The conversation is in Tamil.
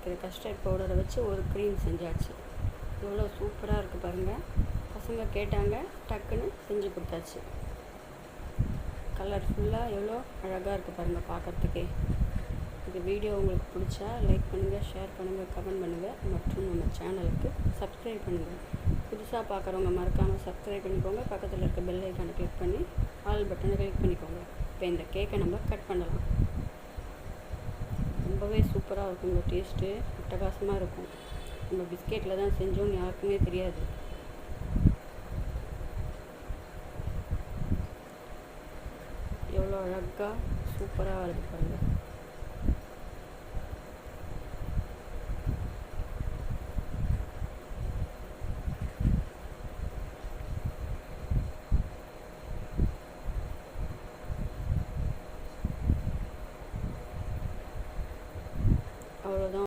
இருக்கிற கஸ்டர்ட் பவுடரை வச்சு ஒரு க்ரீம் செஞ்சாச்சு. எவ்வளோ சூப்பராக இருக்குது பாருங்கள். பசங்க கேட்டாங்க, டக்குன்னு செஞ்சு கொடுத்தாச்சு. கலர்ஃபுல்லாக எவ்வளோ அழகாக இருக்குது பாருங்கள் பார்க்குறதுக்கே. இந்த வீடியோ உங்களுக்கு பிடிச்சா லைக் பண்ணுங்கள், ஷேர் பண்ணுங்கள், கமெண்ட் பண்ணுங்கள் மற்றும் நம்ம சேனலுக்கு சப்ஸ்கிரைப் பண்ணுங்கள். புதுசாக பார்க்குறவங்க மறக்காமல் சப்ஸ்கிரைப் பண்ணிக்கோங்க. பக்கத்தில் இருக்க பெல் ஐக்கானை கிளிக் பண்ணி ஆல் பட்டனை கிளிக் பண்ணிக்கோங்க. இப்போ இந்த கேக்கை நம்ம கட் பண்ணலாம். ரொம்பவே சூப்பராக இருக்குங்க. டேஸ்ட்டு அட்டகாசமாக இருக்கும். நம்ம பிஸ்கெட்டில் தான் செஞ்சோன்னு யாருக்குமே தெரியாது. எவ்வளோ அழகாக சூப்பராக இருக்குது பாருங்கள்.